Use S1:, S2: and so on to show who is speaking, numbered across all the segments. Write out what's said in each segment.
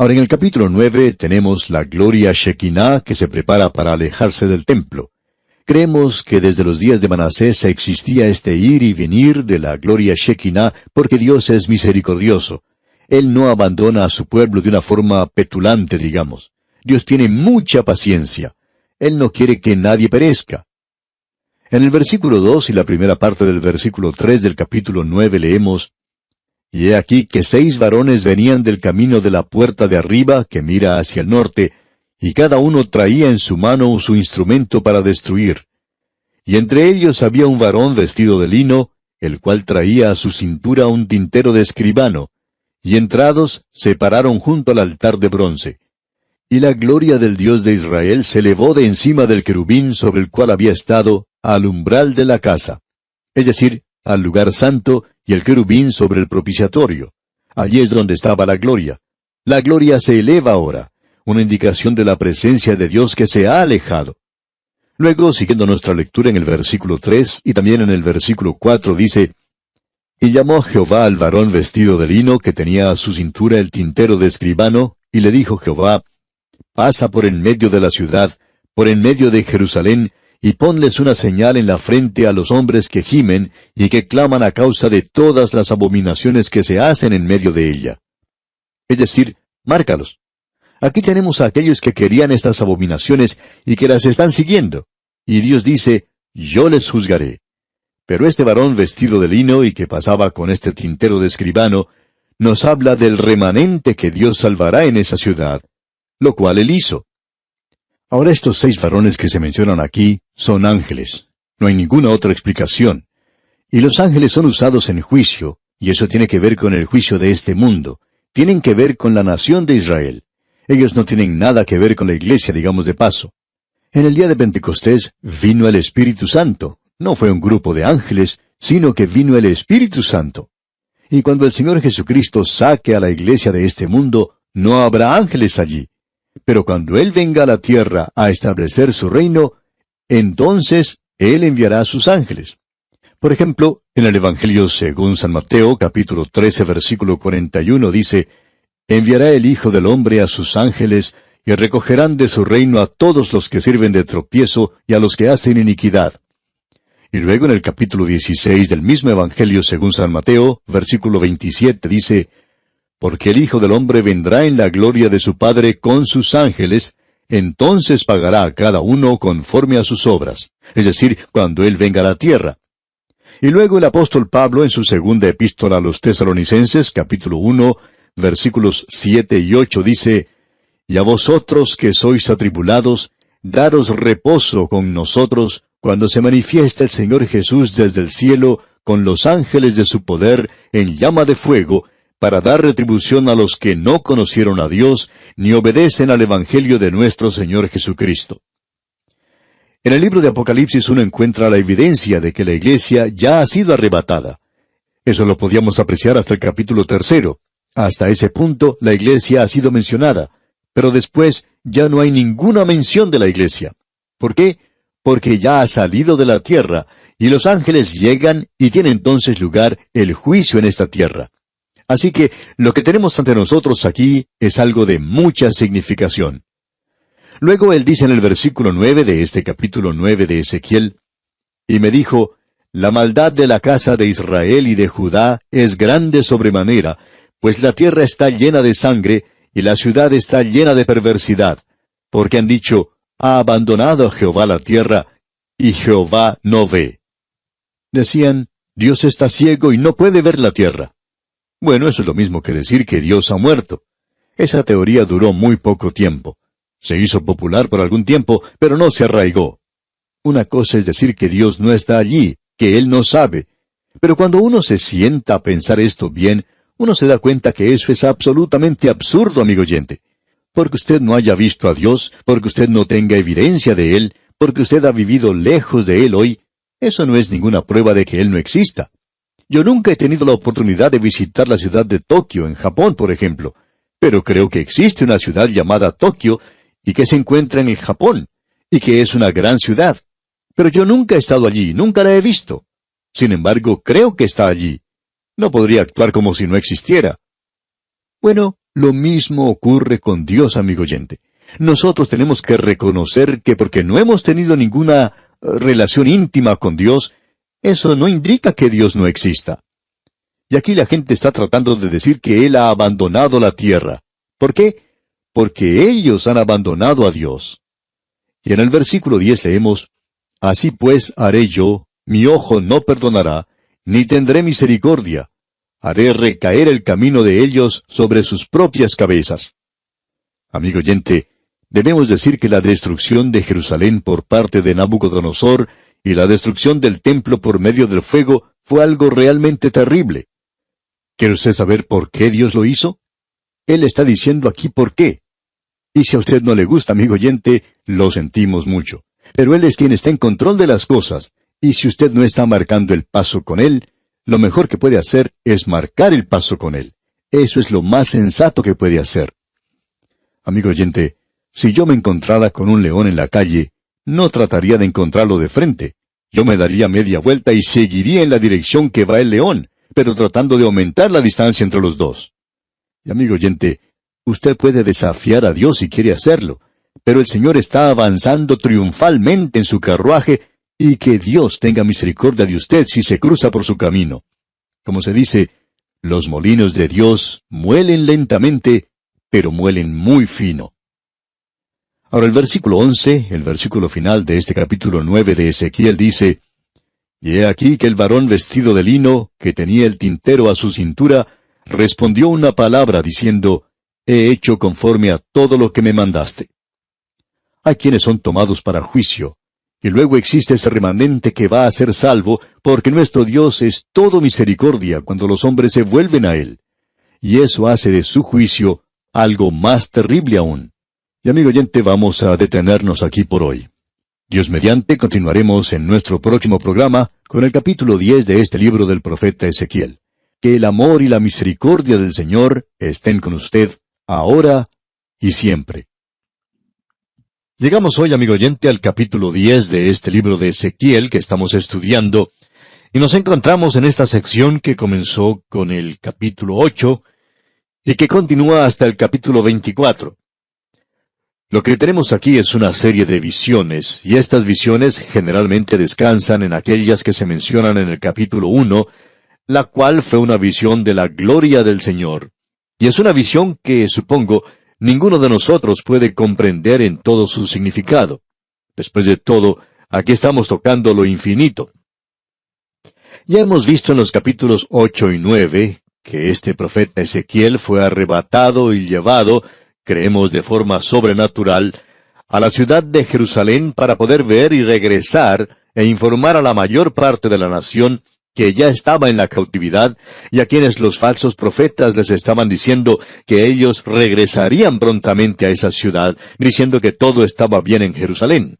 S1: Ahora, en el capítulo 9 tenemos la gloria Shekinah que se prepara para alejarse del templo. Creemos que desde los días de Manasés existía este ir y venir de la gloria Shekinah porque Dios es misericordioso. Él no abandona a su pueblo de una forma petulante, digamos. Dios tiene mucha paciencia. Él no quiere que nadie perezca. En el versículo 2 y la primera parte del versículo 3 del capítulo 9 leemos: Y he aquí que 6 varones venían del camino de la puerta de arriba, que mira hacia el norte, y cada uno traía en su mano su instrumento para destruir. Y entre ellos había un varón vestido de lino, el cual traía a su cintura un tintero de escribano, y entrados se pararon junto al altar de bronce. Y la gloria del Dios de Israel se elevó de encima del querubín sobre el cual había estado, al umbral de la casa, es decir, al lugar santo, y el querubín sobre el propiciatorio. Allí es donde estaba la gloria. La gloria se eleva ahora, una indicación de la presencia de Dios que se ha alejado. Luego, siguiendo nuestra lectura en el versículo 3 y también en el versículo 4, dice: Y llamó Jehová al varón vestido de lino que tenía a su cintura el tintero de escribano, y le dijo Jehová: Pasa por en medio de la ciudad, por en medio de Jerusalén, y ponles una señal en la frente a los hombres que gimen y que claman a causa de todas las abominaciones que se hacen en medio de ella. Es decir, márcalos. Aquí tenemos a aquellos que querían estas abominaciones y que las están siguiendo. Y Dios dice: Yo les juzgaré. Pero este varón vestido de lino y que pasaba con este tintero de escribano, nos habla del remanente que Dios salvará en esa ciudad, lo cual él hizo. Ahora estos 6 varones que se mencionan aquí son ángeles. No hay ninguna otra explicación. Y los ángeles son usados en juicio, y eso tiene que ver con el juicio de este mundo. Tienen que ver con la nación de Israel. Ellos no tienen nada que ver con la iglesia, digamos de paso. En el día de Pentecostés vino el Espíritu Santo. No fue un grupo de ángeles, sino que vino el Espíritu Santo. Y cuando el Señor Jesucristo saque a la iglesia de este mundo, no habrá ángeles allí. Pero cuando Él venga a la tierra a establecer su reino, entonces Él enviará a sus ángeles. Por ejemplo, en el Evangelio según San Mateo, capítulo 13, versículo 41, dice: Enviará el Hijo del Hombre a sus ángeles, y recogerán de su reino a todos los que sirven de tropiezo y a los que hacen iniquidad. Y luego en el capítulo 16 del mismo Evangelio según San Mateo, versículo 27, dice: Porque el Hijo del Hombre vendrá en la gloria de su Padre con sus ángeles, entonces pagará a cada uno conforme a sus obras, es decir, cuando Él venga a la tierra. Y luego el apóstol Pablo en su segunda epístola a los Tesalonicenses, capítulo 1, versículos 7 y 8, dice: Y a vosotros que sois atribulados, daros reposo con nosotros, cuando se manifiesta el Señor Jesús desde el cielo, con los ángeles de su poder, en llama de fuego, para dar retribución a los que no conocieron a Dios, ni obedecen al Evangelio de nuestro Señor Jesucristo. En el libro de Apocalipsis uno encuentra la evidencia de que la iglesia ya ha sido arrebatada. Eso lo podíamos apreciar hasta el capítulo 3. Hasta ese punto la iglesia ha sido mencionada, pero después ya no hay ninguna mención de la iglesia. ¿Por qué? Porque ya ha salido de la tierra, y los ángeles llegan y tiene entonces lugar el juicio en esta tierra. Así que lo que tenemos ante nosotros aquí es algo de mucha significación. Luego él dice en el versículo 9 de este capítulo 9 de Ezequiel: Y me dijo: La maldad de la casa de Israel y de Judá es grande sobremanera, pues la tierra está llena de sangre, y la ciudad está llena de perversidad, porque han dicho: Ha abandonado Jehová la tierra, y Jehová no ve. Decían: Dios está ciego y no puede ver la tierra. Bueno, eso es lo mismo que decir que Dios ha muerto. Esa teoría duró muy poco tiempo. Se hizo popular por algún tiempo, pero no se arraigó. Una cosa es decir que Dios no está allí, que Él no sabe. Pero cuando uno se sienta a pensar esto bien, uno se da cuenta que eso es absolutamente absurdo, amigo oyente. Porque usted no haya visto a Dios, porque usted no tenga evidencia de Él, porque usted ha vivido lejos de Él hoy, eso no es ninguna prueba de que Él no exista. Yo nunca he tenido la oportunidad de visitar la ciudad de Tokio, en Japón, por ejemplo, pero creo que existe una ciudad llamada Tokio y que se encuentra en el Japón, y que es una gran ciudad. Pero yo nunca he estado allí, nunca la he visto. Sin embargo, creo que está allí. No podría actuar como si no existiera. Bueno, Lo mismo ocurre con Dios, amigo oyente. Nosotros tenemos que reconocer que porque no hemos tenido ninguna relación íntima con Dios, eso no indica que Dios no exista. Y aquí la gente está tratando de decir que Él ha abandonado la tierra. ¿Por qué? Porque ellos han abandonado a Dios. Y en el versículo 10 leemos, Así pues haré yo, mi ojo no perdonará, ni tendré misericordia. Haré recaer el camino de ellos sobre sus propias cabezas. Amigo oyente, debemos decir que la destrucción de Jerusalén por parte de Nabucodonosor y la destrucción del templo por medio del fuego fue algo realmente terrible. ¿Quiere usted saber por qué Dios lo hizo? Él está diciendo aquí por qué. Y si a usted no le gusta, amigo oyente, lo sentimos mucho. Pero Él es quien está en control de las cosas, y si usted no está marcando el paso con Él, lo mejor que puede hacer es marcar el paso con Él. Eso es lo más sensato que puede hacer. Amigo oyente, si yo me encontrara con un león en la calle, no trataría de encontrarlo de frente. Yo me daría media vuelta y seguiría en la dirección que va el león, pero tratando de aumentar la distancia entre los dos. Y amigo oyente, usted puede desafiar a Dios si quiere hacerlo, pero el Señor está avanzando triunfalmente en su carruaje, y que Dios tenga misericordia de usted si se cruza por su camino. Como se dice, los molinos de Dios muelen lentamente, pero muelen muy fino. Ahora el versículo 11, el versículo final de este capítulo 9 de Ezequiel dice, Y he aquí que el varón vestido de lino, que tenía el tintero a su cintura, respondió una palabra diciendo, He hecho conforme a todo lo que me mandaste. Hay quienes son tomados para juicio, y luego existe ese remanente que va a ser salvo, porque nuestro Dios es todo misericordia cuando los hombres se vuelven a Él. Y eso hace de su juicio algo más terrible aún. Y amigo oyente, vamos a detenernos aquí por hoy. Dios mediante, continuaremos en nuestro próximo programa con el capítulo 10 de este libro del profeta Ezequiel. Que el amor y la misericordia del Señor estén con usted, ahora y siempre. Llegamos hoy, amigo oyente, al capítulo 10 de este libro de Ezequiel que estamos estudiando, y nos encontramos en esta sección que comenzó con el capítulo 8 y que continúa hasta el capítulo 24. Lo que tenemos aquí es una serie de visiones, y estas visiones generalmente descansan en aquellas que se mencionan en el capítulo 1, la cual fue una visión de la gloria del Señor. Y es una visión que, supongo, ninguno de nosotros puede comprender en todo su significado. Después de todo, aquí estamos tocando lo infinito. Ya hemos visto en los capítulos 8 y 9 que este profeta Ezequiel fue arrebatado y llevado, creemos de forma sobrenatural, a la ciudad de Jerusalén para poder ver y regresar e informar a la mayor parte de la nación que ya estaba en la cautividad, y a quienes los falsos profetas les estaban diciendo que ellos regresarían prontamente a esa ciudad, diciendo que todo estaba bien en Jerusalén.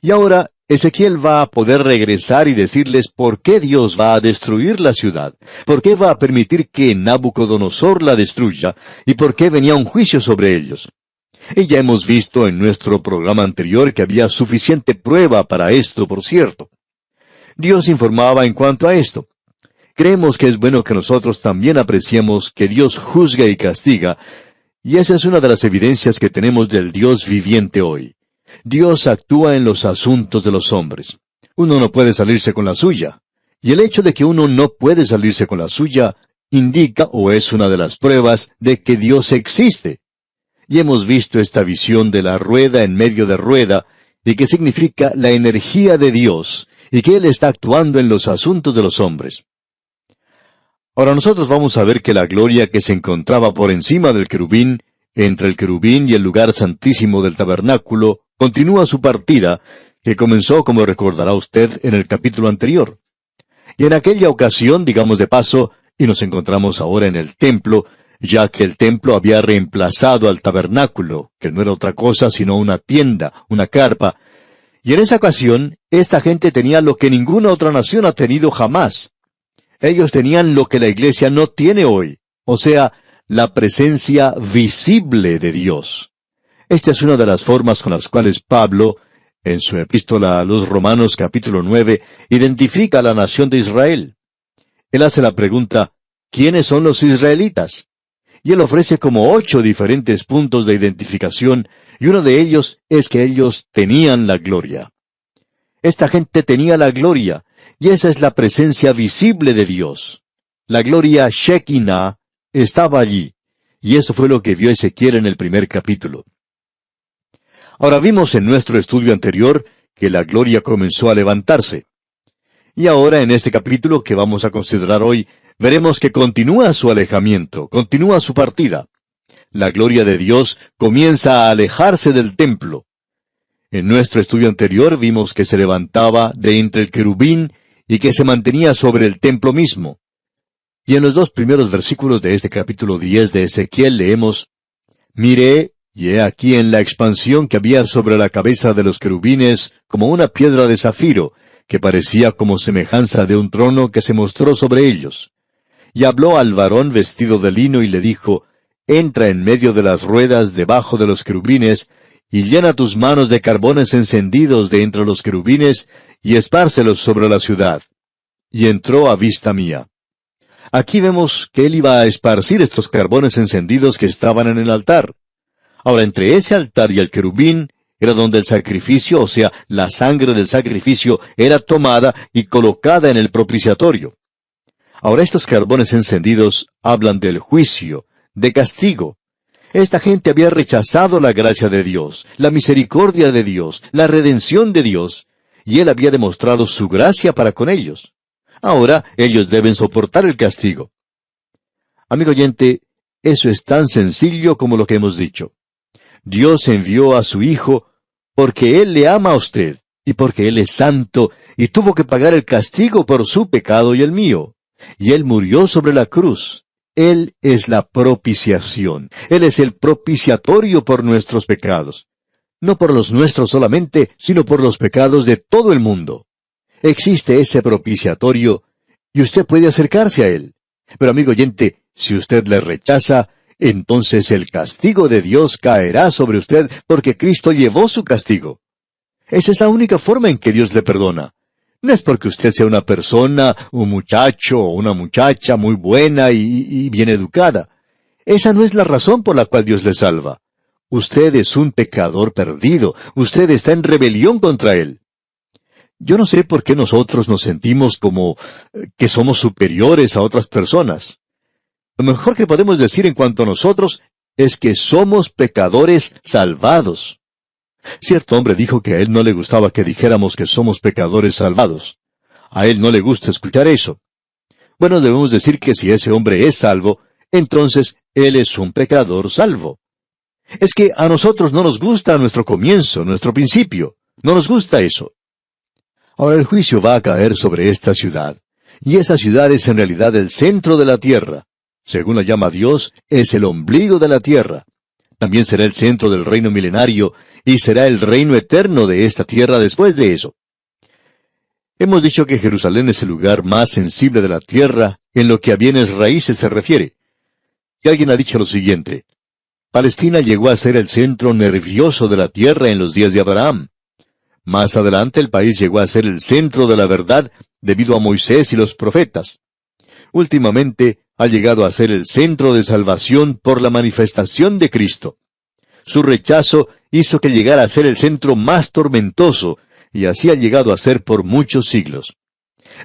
S1: Y ahora Ezequiel va a poder regresar y decirles por qué Dios va a destruir la ciudad, por qué va a permitir que Nabucodonosor la destruya, y por qué venía un juicio sobre ellos. Y ya hemos visto en nuestro programa anterior que había suficiente prueba para esto, por cierto. Dios informaba en cuanto a esto. Creemos que es bueno que nosotros también apreciemos que Dios juzga y castiga, y esa es una de las evidencias que tenemos del Dios viviente hoy. Dios actúa en los asuntos de los hombres. Uno no puede salirse con la suya. Y el hecho de que uno no puede salirse con la suya indica o es una de las pruebas de que Dios existe. Y hemos visto esta visión de la rueda en medio de rueda, y que significa la energía de Dios, y que Él está actuando en los asuntos de los hombres. Ahora nosotros vamos a ver que la gloria que se encontraba por encima del querubín, entre el querubín y el lugar santísimo del tabernáculo, continúa su partida, que comenzó, como recordará usted, en el capítulo anterior. Y en aquella ocasión, digamos de paso, y nos encontramos ahora en el templo, ya que el templo había reemplazado al tabernáculo, que no era otra cosa sino una tienda, una carpa. Y en esa ocasión, esta gente tenía lo que ninguna otra nación ha tenido jamás. Ellos tenían lo que la iglesia no tiene hoy, o sea, la presencia visible de Dios. Esta es una de las formas con las cuales Pablo, en su epístola a los Romanos capítulo 9, identifica a la nación de Israel. Él hace la pregunta, ¿quiénes son los israelitas? Y él ofrece como 8 diferentes puntos de identificación, y uno de ellos es que ellos tenían la gloria. Esta gente tenía la gloria, y esa es la presencia visible de Dios. La gloria Shekinah estaba allí, y eso fue lo que vio Ezequiel en el primer capítulo. Ahora vimos en nuestro estudio anterior que la gloria comenzó a levantarse. Y ahora en este capítulo que vamos a considerar hoy, veremos que continúa su alejamiento, continúa su partida. La gloria de Dios comienza a alejarse del templo. En nuestro estudio anterior vimos que se levantaba de entre el querubín y que se mantenía sobre el templo mismo. Y en los 2 primeros versículos de este capítulo 10 de Ezequiel leemos: Miré, y he aquí en la expansión que había sobre la cabeza de los querubines como una piedra de zafiro, que parecía como semejanza de un trono que se mostró sobre ellos. Y habló al varón vestido de lino y le dijo: Entra en medio de las ruedas debajo de los querubines, y llena tus manos de carbones encendidos de entre los querubines, y espárcelos sobre la ciudad. Y entró a vista mía. Aquí vemos que él iba a esparcir estos carbones encendidos que estaban en el altar. Ahora, entre ese altar y el querubín era donde el sacrificio, o sea, la sangre del sacrificio, era tomada y colocada en el propiciatorio. Ahora, estos carbones encendidos hablan del juicio, de castigo. Esta gente había rechazado la gracia de Dios, la misericordia de Dios, la redención de Dios, y él había demostrado su gracia para con ellos. Ahora ellos deben soportar el castigo. Amigo oyente, eso es tan sencillo como lo que hemos dicho. Dios envió a su Hijo porque Él le ama a usted, y porque Él es santo, y tuvo que pagar el castigo por su pecado y el mío. Y Él murió sobre la cruz. Él es la propiciación. Él es el propiciatorio por nuestros pecados. No por los nuestros solamente, sino por los pecados de todo el mundo. Existe ese propiciatorio, y usted puede acercarse a Él. Pero amigo oyente, si usted le rechaza, entonces el castigo de Dios caerá sobre usted porque Cristo llevó su castigo. Esa es la única forma en que Dios le perdona. No es porque usted sea una persona, un muchacho o una muchacha muy buena y bien educada. Esa no es la razón por la cual Dios le salva. Usted es un pecador perdido. Usted está en rebelión contra Él. Yo no sé por qué nosotros nos sentimos como que somos superiores a otras personas. Lo mejor que podemos decir en cuanto a nosotros es que somos pecadores salvados. Cierto hombre dijo que a él no le gustaba que dijéramos que somos pecadores salvados. A él no le gusta escuchar eso. Bueno, debemos decir que si ese hombre es salvo, entonces él es un pecador salvo. Es que a nosotros no nos gusta nuestro comienzo, nuestro principio. No nos gusta eso. Ahora el juicio va a caer sobre esta ciudad. Y esa ciudad es en realidad el centro de la tierra. Según la llama Dios, es el ombligo de la tierra. También será el centro del reino milenario, y será el reino eterno de esta tierra después de eso. Hemos dicho que Jerusalén es el lugar más sensible de la tierra en lo que a bienes raíces se refiere. Y alguien ha dicho lo siguiente: Palestina llegó a ser el centro nervioso de la tierra en los días de Abraham. Más adelante el país llegó a ser el centro de la verdad debido a Moisés y los profetas. Últimamente ha llegado a ser el centro de salvación por la manifestación de Cristo. Su rechazo hizo que llegara a ser el centro más tormentoso, y así ha llegado a ser por muchos siglos.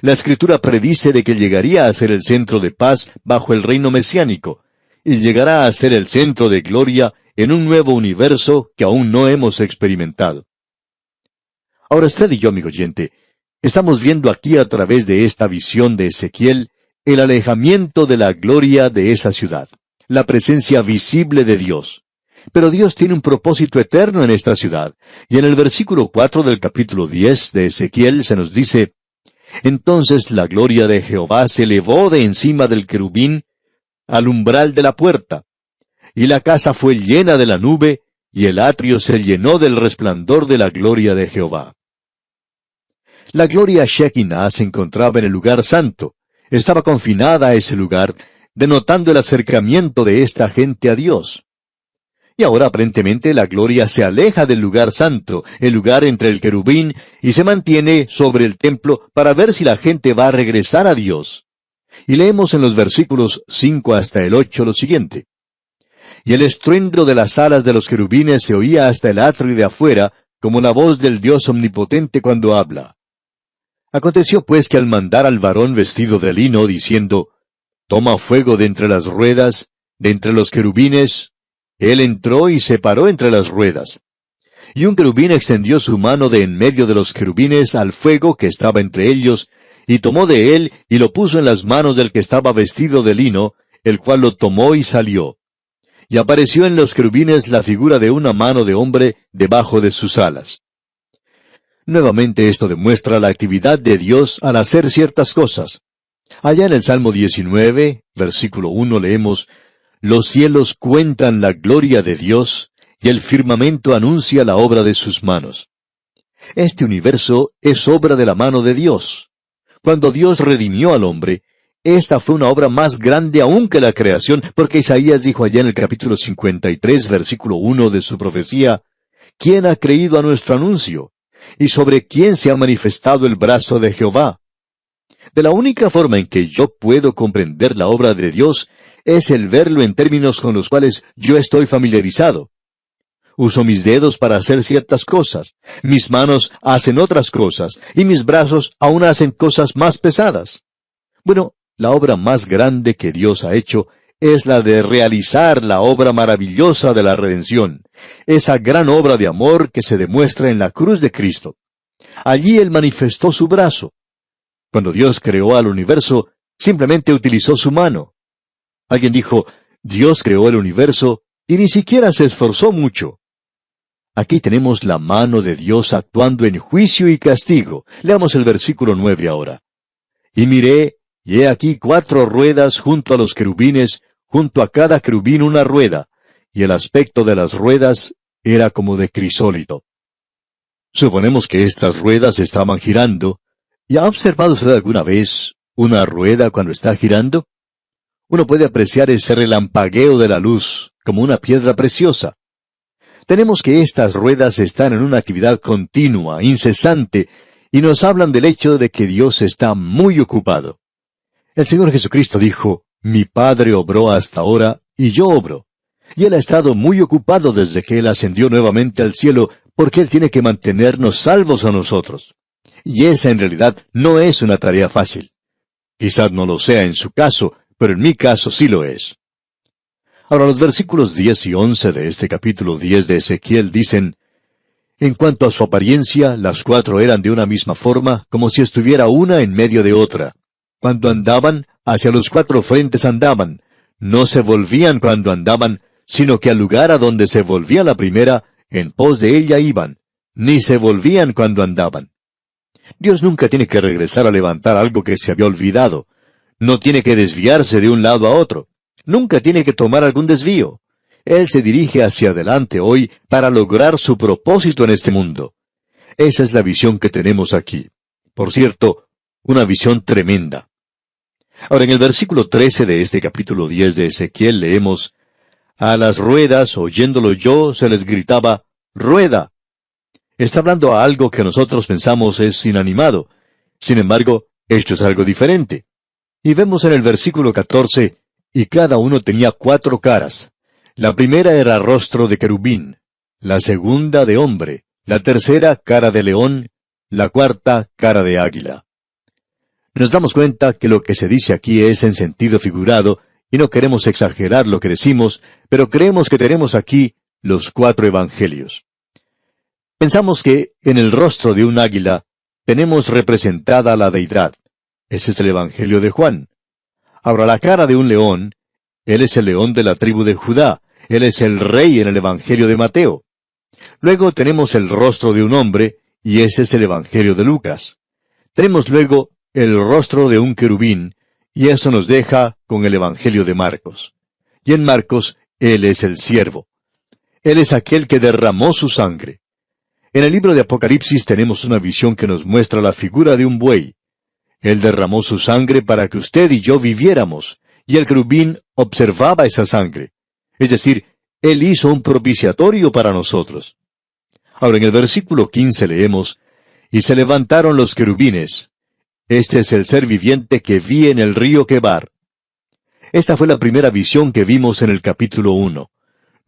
S1: La Escritura predice de que llegaría a ser el centro de paz bajo el reino mesiánico, y llegará a ser el centro de gloria en un nuevo universo que aún no hemos experimentado. Ahora usted y yo, amigo oyente, estamos viendo aquí a través de esta visión de Ezequiel el alejamiento de la gloria de esa ciudad, la presencia visible de Dios. Pero Dios tiene un propósito eterno en esta ciudad, y en el versículo 4 del capítulo 10 de Ezequiel se nos dice: Entonces la gloria de Jehová se elevó de encima del querubín al umbral de la puerta, y la casa fue llena de la nube, y el atrio se llenó del resplandor de la gloria de Jehová. La gloria Shekinah se encontraba en el lugar santo. Estaba confinada a ese lugar, denotando el acercamiento de esta gente a Dios. Y ahora aparentemente la gloria se aleja del lugar santo, el lugar entre el querubín, y se mantiene sobre el templo para ver si la gente va a regresar a Dios. Y leemos en los versículos 5 hasta el 8 lo siguiente: y el estruendo de las alas de los querubines se oía hasta el atrio de afuera, como la voz del Dios omnipotente cuando habla. Aconteció pues que al mandar al varón vestido de lino, diciendo, «Toma fuego de entre las ruedas, de entre los querubines», él entró y se paró entre las ruedas. Y un querubín extendió su mano de en medio de los querubines al fuego que estaba entre ellos, y tomó de él y lo puso en las manos del que estaba vestido de lino, el cual lo tomó y salió. Y apareció en los querubines la figura de una mano de hombre debajo de sus alas. Nuevamente esto demuestra la actividad de Dios al hacer ciertas cosas. Allá en el Salmo 19, versículo 1 leemos, «Los cielos cuentan la gloria de Dios, y el firmamento anuncia la obra de sus manos». Este universo es obra de la mano de Dios. Cuando Dios redimió al hombre, esta fue una obra más grande aún que la creación, porque Isaías dijo allá en el capítulo 53, versículo 1 de su profecía, «¿Quién ha creído a nuestro anuncio? ¿Y sobre quién se ha manifestado el brazo de Jehová?» De la única forma en que yo puedo comprender la obra de Dios es el verlo en términos con los cuales yo estoy familiarizado. Uso mis dedos para hacer ciertas cosas, mis manos hacen otras cosas, y mis brazos aún hacen cosas más pesadas. Bueno, la obra más grande que Dios ha hecho es la de realizar la obra maravillosa de la redención, esa gran obra de amor que se demuestra en la cruz de Cristo. Allí Él manifestó su brazo. Cuando Dios creó al universo, simplemente utilizó su mano. Alguien dijo, Dios creó el universo y ni siquiera se esforzó mucho. Aquí tenemos la mano de Dios actuando en juicio y castigo. Leamos el versículo 9 ahora. «Y miré, y he aquí 4 ruedas junto a los querubines, junto a cada querubín una rueda, y el aspecto de las ruedas era como de crisólito». Suponemos que estas ruedas estaban girando. ¿Y ha observado usted alguna vez una rueda cuando está girando? Uno puede apreciar ese relampagueo de la luz, como una piedra preciosa. Tenemos que estas ruedas están en una actividad continua, incesante, y nos hablan del hecho de que Dios está muy ocupado. El Señor Jesucristo dijo, «Mi Padre obró hasta ahora, y yo obro». Y Él ha estado muy ocupado desde que Él ascendió nuevamente al cielo, porque Él tiene que mantenernos salvos a nosotros. Y esa en realidad no es una tarea fácil. Quizás no lo sea en su caso, pero en mi caso sí lo es. Ahora los versículos 10 y 11 de este capítulo 10 de Ezequiel dicen, «En cuanto a su apariencia, las 4 eran de una misma forma, como si estuviera una en medio de otra. Cuando andaban, hacia los 4 frentes andaban. No se volvían cuando andaban, sino que al lugar a donde se volvía la primera, en pos de ella iban. Ni se volvían cuando andaban». Dios nunca tiene que regresar a levantar algo que se había olvidado. No tiene que desviarse de un lado a otro. Nunca tiene que tomar algún desvío. Él se dirige hacia adelante hoy para lograr su propósito en este mundo. Esa es la visión que tenemos aquí. Por cierto, una visión tremenda. Ahora, en el versículo 13 de este capítulo 10 de Ezequiel leemos, «A las ruedas, oyéndolo yo, se les gritaba, ¡rueda!». Está hablando a algo que nosotros pensamos es inanimado. Sin embargo, esto es algo diferente. Y vemos en el versículo 14, «Y cada uno tenía 4 caras. La primera era rostro de querubín, la segunda de hombre, la tercera cara de león, la cuarta cara de águila». Nos damos cuenta que lo que se dice aquí es en sentido figurado, y no queremos exagerar lo que decimos, pero creemos que tenemos aquí los 4 evangelios. Pensamos que en el rostro de un águila tenemos representada la deidad. Ese es el Evangelio de Juan. Ahora, la cara de un león, él es el león de la tribu de Judá. Él es el rey en el Evangelio de Mateo. Luego tenemos el rostro de un hombre, y ese es el Evangelio de Lucas. Tenemos luego el rostro de un querubín, y eso nos deja con el Evangelio de Marcos. Y en Marcos, él es el siervo. Él es aquel que derramó su sangre. En el libro de Apocalipsis tenemos una visión que nos muestra la figura de un buey. Él derramó su sangre para que usted y yo viviéramos, y el querubín observaba esa sangre. Es decir, Él hizo un propiciatorio para nosotros. Ahora en el versículo 15 leemos, «Y se levantaron los querubines. Este es el ser viviente que vi en el río Quebar». Esta fue la primera visión que vimos en el capítulo 1.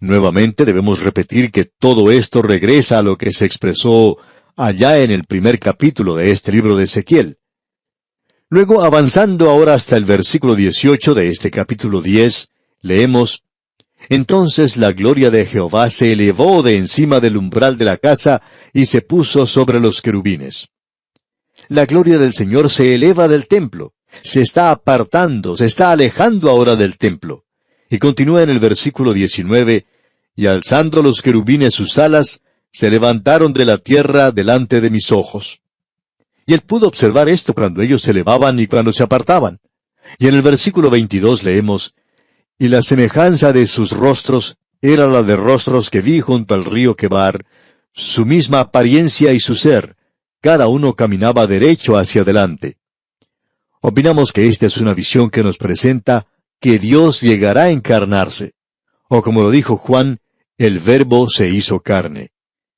S1: Nuevamente debemos repetir que todo esto regresa a lo que se expresó allá en el primer capítulo de este libro de Ezequiel. Luego, avanzando ahora hasta el versículo 18 de este capítulo 10, leemos: Entonces la gloria de Jehová se elevó de encima del umbral de la casa y se puso sobre los querubines. La gloria del Señor se eleva del templo, se está apartando, se está alejando ahora del templo. Y continúa en el versículo 19, y alzando los querubines sus alas, se levantaron de la tierra delante de mis ojos. Y él pudo observar esto cuando ellos se elevaban y cuando se apartaban. Y en el versículo 22 leemos: Y la semejanza de sus rostros era la de rostros que vi junto al río Quebar, su misma apariencia y su ser, cada uno caminaba derecho hacia adelante. Opinamos que esta es una visión que nos presenta que Dios llegará a encarnarse. O como lo dijo Juan, el Verbo se hizo carne.